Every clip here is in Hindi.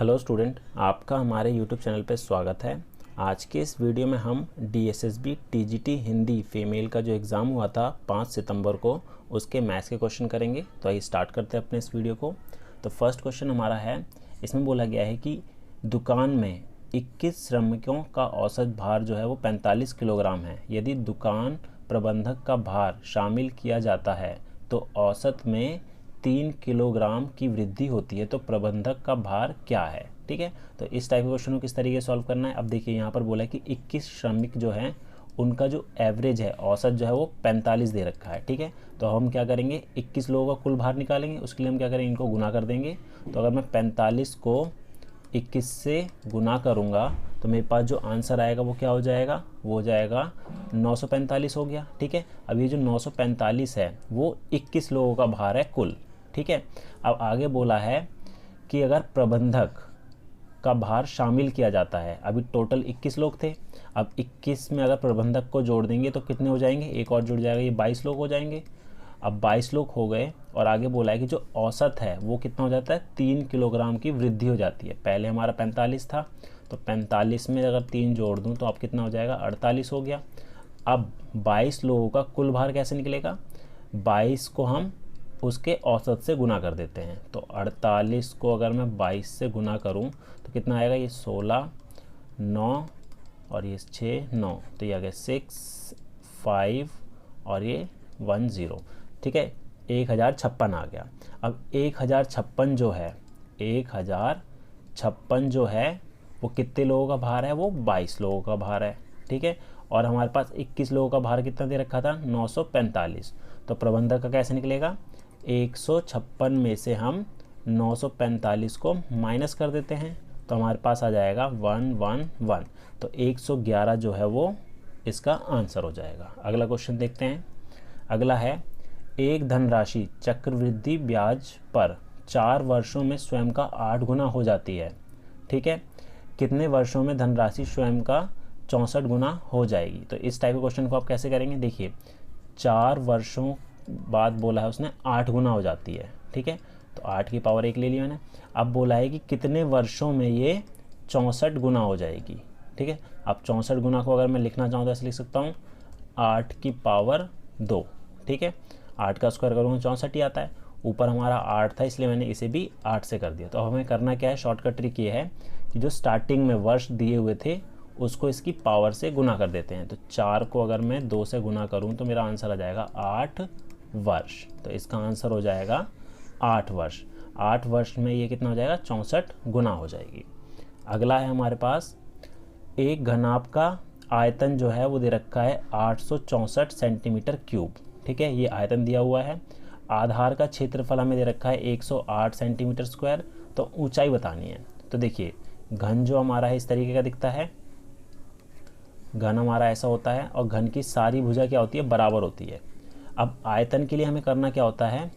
हेलो स्टूडेंट, आपका हमारे यूट्यूब चैनल पर स्वागत है। आज के इस वीडियो में हम DSSB TGT हिंदी फीमेल का जो एग्ज़ाम हुआ था 5 सितंबर को, उसके मैथ्स के क्वेश्चन करेंगे। तो आइए स्टार्ट करते हैं अपने इस वीडियो को। तो फर्स्ट क्वेश्चन हमारा है, इसमें बोला गया है कि दुकान में 21 श्रमिकों का औसत भार जो है वो 45 किलोग्राम है। यदि दुकान प्रबंधक का भार शामिल किया जाता है तो औसत में 3 किलोग्राम की वृद्धि होती है, तो प्रबंधक का भार क्या है। ठीक है, तो इस टाइप के क्वेश्चन को किस तरीके से सॉल्व करना है। अब देखिए यहाँ पर बोला है कि 21 श्रमिक जो हैं उनका जो एवरेज है, औसत जो है वो 45 दे रखा है। ठीक है, तो हम क्या करेंगे, 21 लोगों का कुल भार निकालेंगे। उसके लिए हम क्या करेंगे, इनको गुना कर देंगे। तो अगर मैं 45 को 21 से गुना करूँगा तो मेरे पास जो आंसर आएगा वो क्या हो जाएगा, वो हो जाएगा 945 हो गया। ठीक है, अब ये जो 945 है वो 21 लोगों का भार है कुल। ठीक है, अब आगे बोला है कि अगर प्रबंधक का भार शामिल किया जाता है, अभी टोटल 21 लोग थे, अब 21 में अगर प्रबंधक को जोड़ देंगे तो कितने हो जाएंगे, एक और जुड़ जाएगा, ये 22 लोग हो जाएंगे। अब 22 लोग हो गए और आगे बोला है कि जो औसत है वो कितना हो जाता है, 3 किलोग्राम की वृद्धि हो जाती है। पहले हमारा 45 था, तो 45 में अगर 3 जोड़ दूँ तो अब कितना हो जाएगा, 48 हो गया। अब 22 लोगों का कुल भार कैसे निकलेगा, 22 को हम उसके औसत से गुना कर देते हैं। तो 48 को अगर मैं 22 से गुना करूं तो कितना आएगा, ये 16, 9 और ये 6, 9, तो ये आ गया 6, 5 और ये 1, 0। ठीक है, 1056 आ गया। अब 1056 जो है, 1056 जो है वो कितने लोगों का भार है, वो 22 लोगों का भार है। ठीक है, और हमारे पास 21 लोगों का भार कितना दे रखा था, 945। तो प्रबंधक का कैसे निकलेगा, 156 में से हम 945 को माइनस कर देते हैं तो हमारे पास आ जाएगा 111। तो 111 जो है वो इसका आंसर हो जाएगा। अगला क्वेश्चन देखते हैं। अगला है, एक धनराशि चक्रवृद्धि ब्याज पर 4 वर्षों में स्वयं का 8 गुना हो जाती है। ठीक है, कितने वर्षों में धनराशि स्वयं का 64 गुना हो जाएगी। तो इस टाइप के क्वेश्चन को आप कैसे करेंगे, देखिए 4 वर्षों बाद बोला है उसने 8 गुना हो जाती है। ठीक है, तो 8 की पावर 1 ले लिया मैंने। अब बोला है कि कितने वर्षों में ये 64 गुना हो जाएगी। ठीक है, अब 64 गुना को अगर मैं लिखना चाहूँ तो ऐसे लिख सकता हूँ, 8 की पावर 2। ठीक है, 8 का स्क्वायर करूँगा 64 ही आता है। ऊपर हमारा 8 था इसलिए मैंने इसे भी 8 से कर दिया। तो हमें करना क्या है, शॉर्टकट ट्रिक ये है कि जो स्टार्टिंग में वर्ष दिए हुए थे उसको इसकी पावर से गुना कर देते हैं। तो 4 को अगर मैं 2 से गुना करूँ तो मेरा आंसर आ जाएगा 8 वर्ष। तो इसका आंसर हो जाएगा 8 वर्ष। 8 वर्ष में ये कितना हो जाएगा, 64 गुना हो जाएगी। अगला है हमारे पास, एक घनाभ का आयतन जो है वो दे रखा है 864 सेंटीमीटर क्यूब। ठीक है, ये आयतन दिया हुआ है। आधार का क्षेत्रफल हमें दे रखा है 108 सेंटीमीटर स्क्वायर। तो ऊंचाई बतानी है। तो देखिए घन जो हमारा है इस तरीके का दिखता है, घन हमारा ऐसा होता है और घन की सारी भुजा क्या होती है, बराबर होती है। अब आयतन के लिए हमें करना क्या होता है,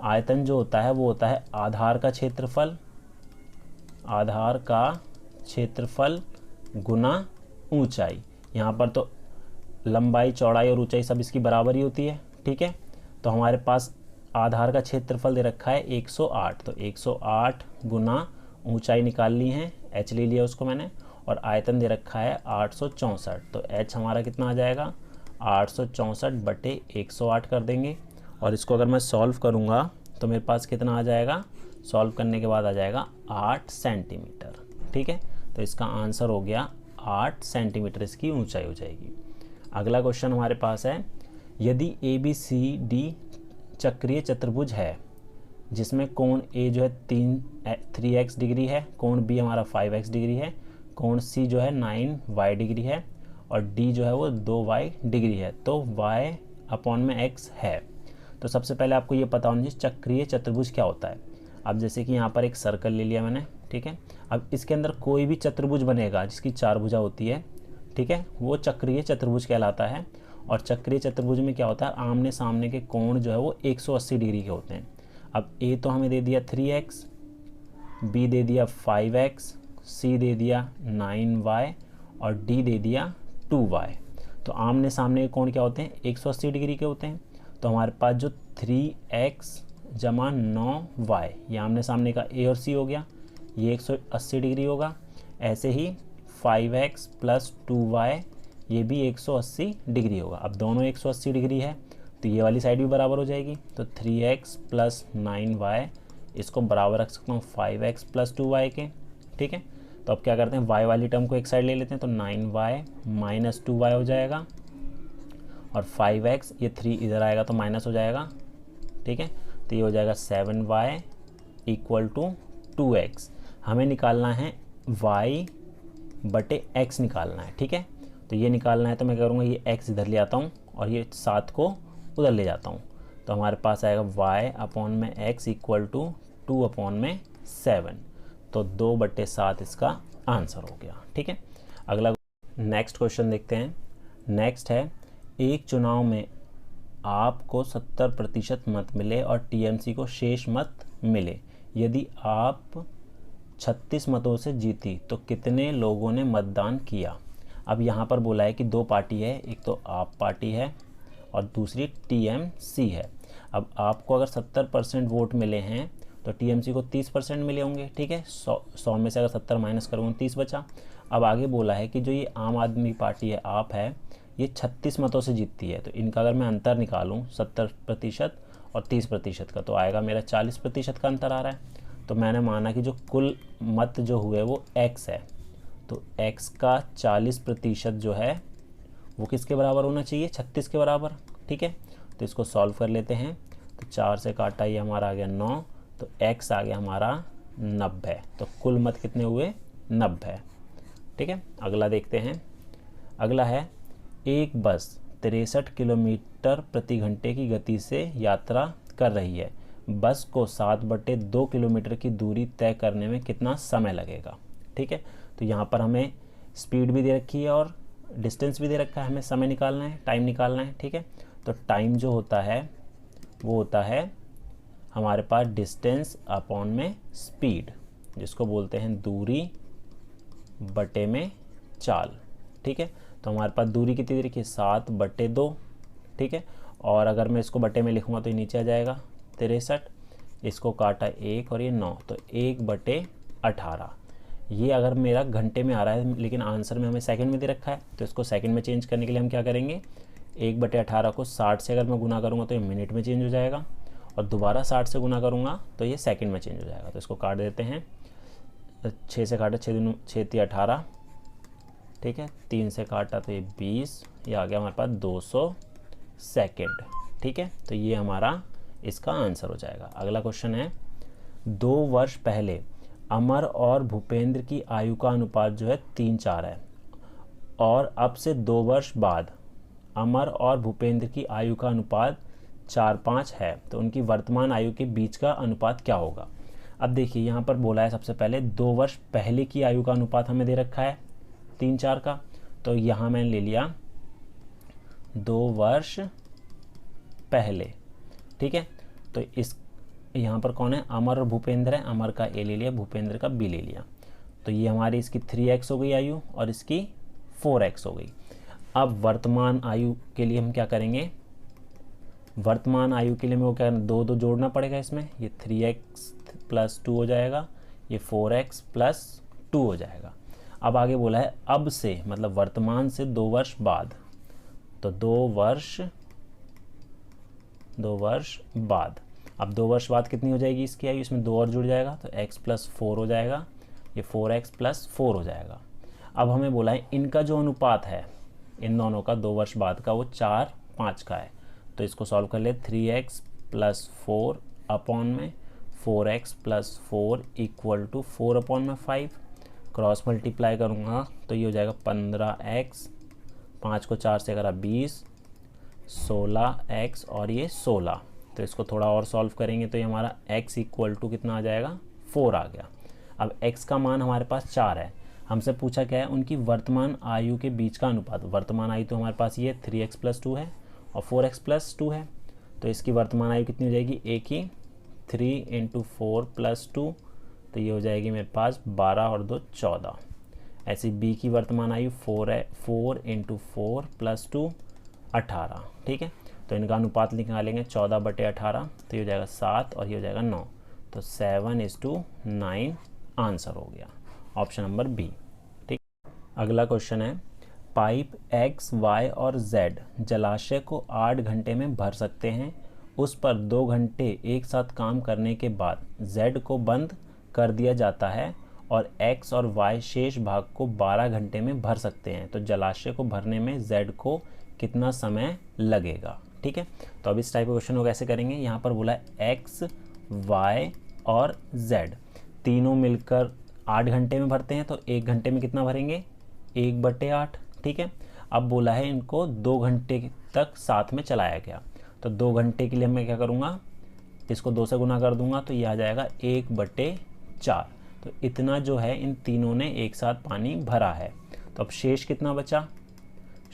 आयतन जो होता है वो होता है आधार का क्षेत्रफल, आधार का क्षेत्रफल गुना ऊंचाई। यहाँ पर तो लंबाई, चौड़ाई और ऊंचाई सब इसकी बराबर ही होती है। ठीक है, तो हमारे पास आधार का क्षेत्रफल दे रखा है 108। तो 108 गुना ऊंचाई निकाल ली है, h ले लिया उसको मैंने, और आयतन दे रखा है 864। तो h हमारा कितना आ जाएगा, 864 बटे 108 कर देंगे। और इसको अगर मैं सॉल्व करूँगा तो मेरे पास कितना आ जाएगा, सॉल्व करने के बाद आ जाएगा 8 सेंटीमीटर। ठीक है, तो इसका आंसर हो गया 8 सेंटीमीटर इसकी ऊंचाई हो जाएगी। अगला क्वेश्चन हमारे पास है, यदि ABCD चक्रीय चतुर्भुज है जिसमें कोण A जो है 3x डिग्री है, कोण B हमारा 5x डिग्री है, कोण C जो है 9y डिग्री है और D जो है वो 2y डिग्री है, तो y अपॉन में x है। तो सबसे पहले आपको ये पता होना चाहिए चक्रीय चतुर्भुज क्या होता है। अब जैसे कि यहाँ पर एक सर्कल ले लिया मैंने, ठीक है, अब इसके अंदर कोई भी चतुर्भुज बनेगा जिसकी 4 भुजा होती है, ठीक है, वो चक्रीय चतुर्भुज कहलाता है। और चक्रीय चतुर्भुज में क्या होता है, आमने सामने के कोण जो है वो 180 डिग्री के होते हैं। अब A तो हमें दे दिया 3x, B दे दिया 5x, C दे दिया 9y और D दे दिया 2y। तो आमने सामने के कोण क्या होते हैं, 180 डिग्री के होते हैं। तो हमारे पास जो 3x जमा 9y, ये आमने सामने का A और C हो गया। ये 180 डिग्री होगा। ऐसे ही 5x प्लस 2y ये भी 180 डिग्री होगा। अब दोनों 180 डिग्री है तो ये वाली साइड भी बराबर हो जाएगी। तो 3x प्लस 9y इसको बराबर रख सकता हूँ 5x प्लस 2y के। ठीक है, तो अब क्या करते हैं, y वाली टर्म को एक साइड ले लेते हैं, तो 9y माइनस 2y हो जाएगा और 5x, ये 3 इधर आएगा तो माइनस हो जाएगा। ठीक है, तो ये हो जाएगा 7y इक्वल टू 2x। हमें निकालना है y बटे x निकालना है। ठीक है, तो ये निकालना है तो मैं करूँगा ये x इधर ले आता हूँ और ये 7 को उधर ले जाता हूँ, तो हमारे पास आएगा y अपॉन में x इक्वल टू 2 अपॉन में 7। तो 2/7 इसका आंसर हो गया। ठीक है, अगला नेक्स्ट क्वेश्चन देखते हैं। नेक्स्ट है, एक चुनाव में आपको 70% मत मिले और टीएमसी को शेष मत मिले। यदि आप 36 मतों से जीती तो कितने लोगों ने मतदान किया। अब यहाँ पर बोला है कि दो पार्टी है, एक तो आप पार्टी है और दूसरी टीएमसी है। अब आपको अगर 70% वोट मिले हैं तो टीएमसी को 30% मिले होंगे। ठीक है, 100 में से अगर 70 माइनस करूँगा 30 बचा। अब आगे बोला है कि जो ये आम आदमी पार्टी है, आप है, ये 36 मतों से जीतती है, तो इनका अगर मैं अंतर निकालूं 70% और 30% का, तो आएगा मेरा 40% का अंतर आ रहा है। तो मैंने माना कि जो कुल मत जो हुए वो x है, तो x का 40% जो है वो किसके बराबर होना चाहिए, 36 के बराबर। ठीक है, तो इसको सॉल्व कर लेते हैं। तो 4 से काटा ये हमारा आ गया 9, तो x आ गया हमारा 90। तो कुल मत कितने हुए, 90। ठीक है, अगला देखते हैं। अगला है, एक बस 63 किलोमीटर प्रति घंटे की गति से यात्रा कर रही है। बस को 7/2 किलोमीटर की दूरी तय करने में कितना समय लगेगा। ठीक है, तो यहाँ पर हमें स्पीड भी दे रखी है और डिस्टेंस भी दे रखा है, हमें समय निकालना है, टाइम निकालना है। ठीक है, तो टाइम जो होता है वो होता है हमारे पास डिस्टेंस अपॉन में स्पीड, जिसको बोलते हैं दूरी बटे में चाल। ठीक है, तो हमारे पास दूरी कितनी देखिए 7/2। ठीक है, और अगर मैं इसको बटे में लिखूँगा तो ये नीचे आ जाएगा 63, इसको काटा 1 और ये 9, तो 1/18। ये अगर मेरा घंटे में आ रहा है लेकिन आंसर में हमें सेकंड में दे रखा है, तो इसको सेकंड में चेंज करने के लिए हम क्या करेंगे, 1/18 को 60 से अगर मैं गुना करूँगा तो ये मिनट में चेंज हो जाएगा और दोबारा 60 से गुना करूँगा तो ये सेकंड में चेंज हो जाएगा। तो इसको काट देते हैं, 6 से काटा 6 18। ठीक है, 3 से काटा तो ये 20, ये आ गया हमारे पास 200 सेकेंड। ठीक है, तो ये हमारा इसका आंसर हो जाएगा। अगला क्वेश्चन है, 2 वर्ष पहले अमर और भूपेंद्र की आयु का अनुपात जो है 3:4 है और अब से 2 वर्ष बाद अमर और भूपेंद्र की आयु का अनुपात 4:5 है, तो उनकी वर्तमान आयु के बीच का अनुपात क्या होगा। अब देखिए यहाँ पर बोला है सबसे पहले 2 वर्ष पहले की आयु का अनुपात हमें दे रखा है 3:4 का, तो यहाँ मैंने ले लिया 2 वर्ष पहले। ठीक है, तो इस यहाँ पर कौन है, अमर और भूपेंद्र है, अमर का ए ले लिया, भूपेंद्र का बी ले लिया, तो ये हमारी इसकी 3x हो गई आयु और इसकी 4x हो गई। अब वर्तमान आयु के लिए हम क्या करेंगे, वर्तमान आयु के लिए मेरे को क्या करना, 2 जोड़ना पड़ेगा इसमें, ये 3x + 2 हो जाएगा, ये 4x + 2 हो जाएगा। अब आगे बोला है अब से, मतलब वर्तमान से 2 वर्ष बाद, तो 2 वर्ष बाद। अब 2 वर्ष बाद कितनी हो जाएगी इसकी आयु, इसमें 2 और जुड़ जाएगा तो x + 4 हो जाएगा, ये 4x + 4 हो जाएगा। अब हमें बोला है इनका जो अनुपात है इन दोनों का 2 वर्ष बाद का वो 4:5 का है, तो इसको सॉल्व कर ले, 3x + 4 अपॉन में 4x + 4 equal to 4/5, cross multiply करूँगा तो ये हो जाएगा 15x, 5 को 4 से करा 20, 16x और ये 16। तो इसको थोड़ा और सॉल्व करेंगे तो ये हमारा x इक्वल टू कितना आ जाएगा, 4 आ गया। अब x का मान हमारे पास 4 है, हमसे पूछा क्या है, उनकी वर्तमान आयु के बीच का अनुपात। वर्तमान आयु तो हमारे पास ये 3x + 2 है और 4x + 2 है, तो इसकी वर्तमान आयु कितनी हो जाएगी, एक ही 3 × 4 + 2, तो ये हो जाएगी मेरे पास 12 और 2 14। ऐसी b की वर्तमान आयु 4 है, 4 × 4 + 2 18। ठीक है, तो इनका अनुपात निकालेंगे 14/18, तो ये हो जाएगा 7 और ये हो जाएगा 9, तो 7:9 आंसर हो गया ऑप्शन नंबर बी। ठीक, अगला क्वेश्चन है पाइप एक्स वाई और जेड जलाशय को 8 घंटे में भर सकते हैं, उस पर 2 घंटे एक साथ काम करने के बाद जेड को बंद कर दिया जाता है और एक्स और वाई शेष भाग को 12 घंटे में भर सकते हैं, तो जलाशय को भरने में जेड को कितना समय लगेगा। ठीक है, तो अब इस टाइप का क्वेश्चन को कैसे करेंगे, यहाँ पर बोला है एक्स वाई और जेड तीनों मिलकर 8 घंटे में भरते हैं, तो 1 घंटे में कितना भरेंगे 1/8। ठीक है, अब बोला है इनको 2 घंटे तक साथ में चलाया गया, तो 2 घंटे के लिए मैं क्या करूँगा, इसको 2 से गुना कर दूंगा तो ये आ जाएगा 1/4। तो इतना जो है इन तीनों ने एक साथ पानी भरा है। तो अब शेष कितना बचा,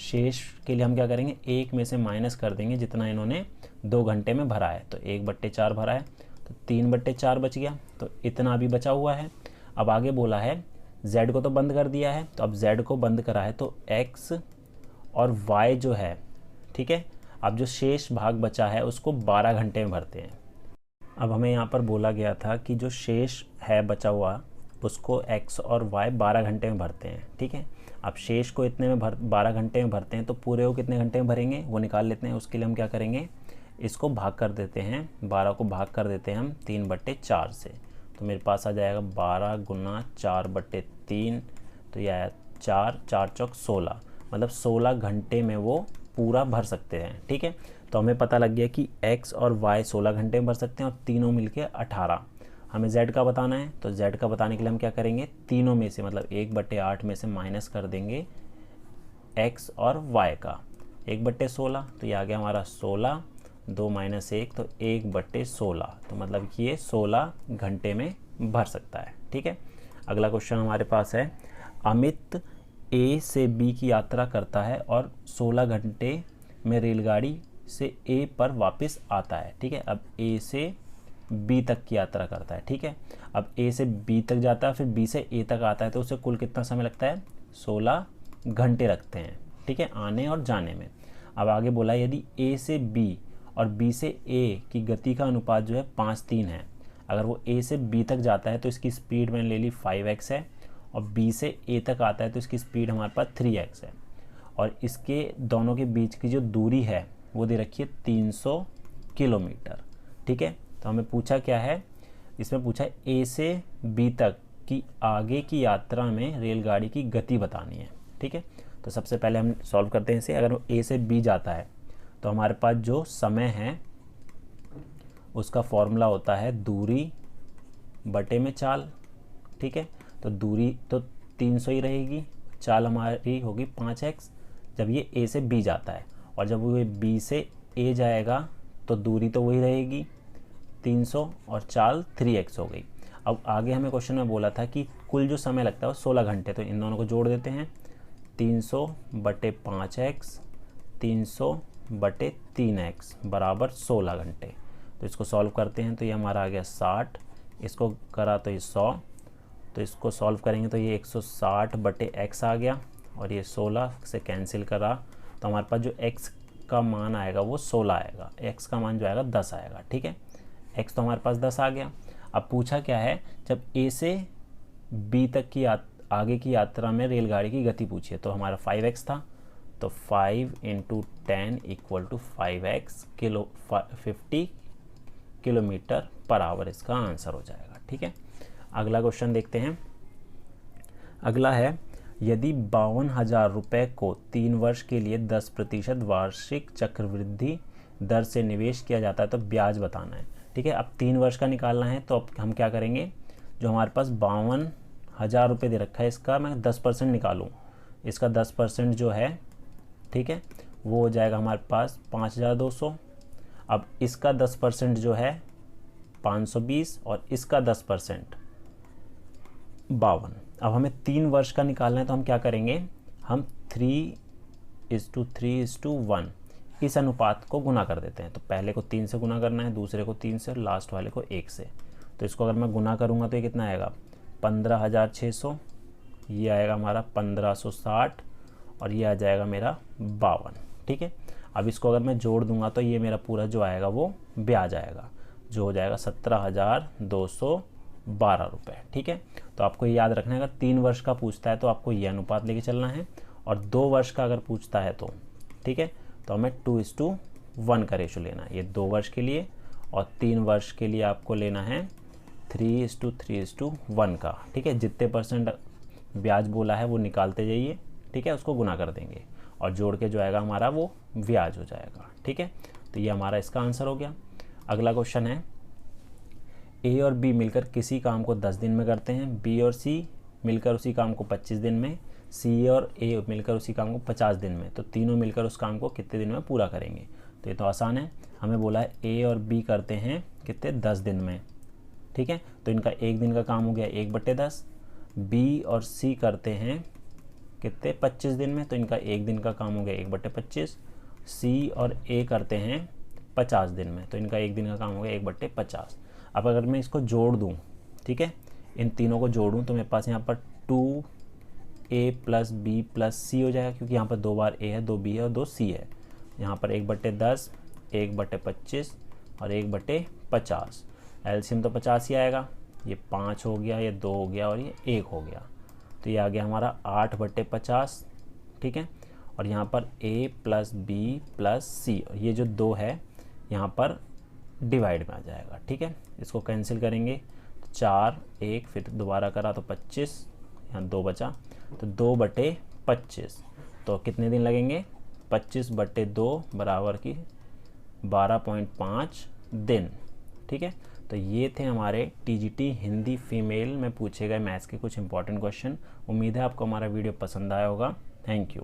शेष के लिए हम क्या करेंगे 1 में से माइनस कर देंगे जितना इन्होंने 2 घंटे में भरा है, तो 1/4 भरा है तो 3/4 बच गया, तो इतना भी बचा हुआ है। अब आगे बोला है z को तो बंद कर दिया है, तो अब z को बंद करा है तो x और y जो है, ठीक है, अब जो शेष भाग बचा है उसको 12 घंटे में भरते हैं। अब हमें यहाँ पर बोला गया था कि जो शेष है बचा हुआ उसको x और y 12 घंटे में भरते हैं। ठीक है, अब शेष को इतने में 12 घंटे में भरते हैं, तो पूरे को कितने घंटे में भरेंगे वो निकाल लेते हैं। उसके लिए हम क्या करेंगे, इसको भाग कर देते हैं, 12 को भाग कर देते हैं हम 3/4 से, तो मेरे पास आ जाएगा 12 गुना 4/3, तो यह आया 4, 4 चौक 16, मतलब 16 घंटे में वो पूरा भर सकते हैं। ठीक है, तो हमें पता लग गया कि x और y 16 घंटे में भर सकते हैं और तीनों मिलके 18। हमें z का बताना है, तो z का बताने के लिए हम क्या करेंगे, तीनों में से मतलब 1/8 में से माइनस कर देंगे x और y का 1/16, तो ये आ गया हमारा 16, 2 - 1 तो 1/16, तो मतलब कि ये 16 घंटे में भर सकता है। ठीक है, अगला क्वेश्चन हमारे पास है अमित A से B की यात्रा करता है और 16 घंटे में रेलगाड़ी से A पर वापस आता है। ठीक है, अब A से B तक की यात्रा करता है। ठीक है, अब A से B तक जाता है फिर B से A तक आता है, तो उसे कुल कितना समय लगता है 16 घंटे लगते हैं। ठीक है, आने और जाने में। अब आगे बोला यदि A से B और B से A की गति का अनुपात जो है 5:3 है, अगर वो A से B तक जाता है तो इसकी स्पीड मैंने ले ली 5x है, और B से A तक आता है तो इसकी स्पीड हमारे पास 3x है, और इसके दोनों के बीच की जो दूरी है वो दे रखी है 300 किलोमीटर। ठीक है, तो हमें पूछा क्या है, इसमें पूछा है A से B तक की आगे की यात्रा में रेलगाड़ी की गति बतानी है। ठीक है, तो सबसे पहले हम सॉल्व करते हैं इसे। अगर वो A से B जाता है तो हमारे पास जो समय है उसका फॉर्मूला होता है दूरी बटे में चाल। ठीक है, तो दूरी तो 300 ही रहेगी, चाल हमारी होगी 5x जब ये A से B जाता है, और जब वो B से A जाएगा तो दूरी तो वही रहेगी 300 और चाल 3x हो गई। अब आगे हमें क्वेश्चन में बोला था कि कुल जो समय लगता है वो 16 घंटे, तो इन दोनों को जोड़ देते हैं, 300/5x 300/3x बराबर 16 घंटे। तो इसको सॉल्व करते हैं तो ये हमारा आ गया 60, इसको करा तो ये 100, तो इसको सॉल्व करेंगे तो ये 160/x आ गया, और ये 16 से कैंसिल करा तो हमारे पास जो x का मान आएगा वो 16 आएगा, x का मान जो आएगा 10 आएगा। ठीक है, x तो हमारे पास 10 आ गया। अब पूछा क्या है, जब A से B तक की आगे की यात्रा में रेलगाड़ी की गति पूछी है, तो हमारा 5x था, तो 5 × 10 = 5x 50 km/h इसका आंसर हो जाएगा। ठीक है, अगला क्वेश्चन देखते हैं। अगला है यदि 52,000 रुपये को 3 वर्ष के लिए 10% वार्षिक चक्रवृद्धि दर से निवेश किया जाता है तो ब्याज बताना है। ठीक है, अब 3 वर्ष का निकालना है, तो अब हम क्या करेंगे, जो हमारे पास 52,000 रुपये दे रखा है इसका मैं 10% निकालूँ, इसका 10% जो है, ठीक है, वो हो जाएगा हमारे पास 5,200। अब इसका 10% जो है 520 और इसका 10% 52। अब हमें 3 वर्ष का निकालना है, तो हम क्या करेंगे, हम 3:3:1 इस अनुपात को गुना कर देते हैं। तो पहले को 3 से गुना करना है, दूसरे को 3 से और लास्ट वाले को 1 से। तो इसको अगर मैं गुना करूँगा तो ये कितना आएगा 15,600, ये आएगा हमारा 1560, और ये आ जाएगा मेरा 52। ठीक है, अब इसको अगर मैं जोड़ दूंगा तो ये मेरा पूरा जो आएगा वो ब्याज आएगा, जो हो जाएगा 17,200 12 रुपये। ठीक है, तो आपको ये याद रखना है, अगर 3 वर्ष का पूछता है तो आपको ये अनुपात लेके चलना है, और 2 वर्ष का अगर पूछता है तो, ठीक है, तो हमें 2:1 का रेशो लेना है। ये 2 वर्ष के लिए, और 3 वर्ष के लिए आपको लेना है 3:3:1 का। ठीक है, जितने % ब्याज बोला है वो निकालते जाइए, ठीक है, उसको गुना कर देंगे और जोड़ के जो आएगा हमारा वो ब्याज हो जाएगा। ठीक है, तो ये हमारा इसका आंसर हो गया। अगला क्वेश्चन है, ए और बी मिलकर किसी काम को 10 दिन में करते हैं, बी और सी मिलकर उसी काम को 25 दिन में, सी और ए मिलकर उसी काम को 50 दिन में, तो तीनों मिलकर उस काम को कितने दिन में पूरा करेंगे। तो ये तो आसान है, हमें बोला है ए और बी करते हैं कितने, 10 दिन में। ठीक है, तो इनका एक दिन का काम हो गया 1/10। बी और सी करते हैं कितने, 25 दिन में, तो इनका एक दिन का काम हो गया 1/25। सी और ए करते हैं 50 दिन में, तो इनका एक दिन का काम हो गया 1/50। अब अगर मैं इसको जोड़ दूँ, ठीक है, इन तीनों को जोड़ूँ तो मेरे पास यहाँ पर 2a + b + c हो जाएगा, क्योंकि यहाँ पर 2 बार a है, 2 b है और 2 c है। यहाँ पर 1/10, 1/25 और 1/50। एलसीएम तो 50 ही आएगा। ये 5 हो गया, ये 2 हो गया और ये 1 हो गया, तो ये आ गया हमारा 8/50। ठीक है, और यहाँ पर a + b + c, और ये जो 2 है यहाँ पर डिवाइड में आ जाएगा। ठीक है, इसको कैंसिल करेंगे, 4, 1 फिर दोबारा करा तो 25, यहाँ 2 बचा, तो 2/25। तो कितने दिन लगेंगे, 25/2 बराबर की 12.5 दिन। ठीक है, तो ये थे हमारे टीजीटी हिंदी फीमेल में पूछे गए मैथ्स के कुछ इंपॉर्टेंट क्वेश्चन। उम्मीद है आपको हमारा वीडियो पसंद आया होगा। Thank you.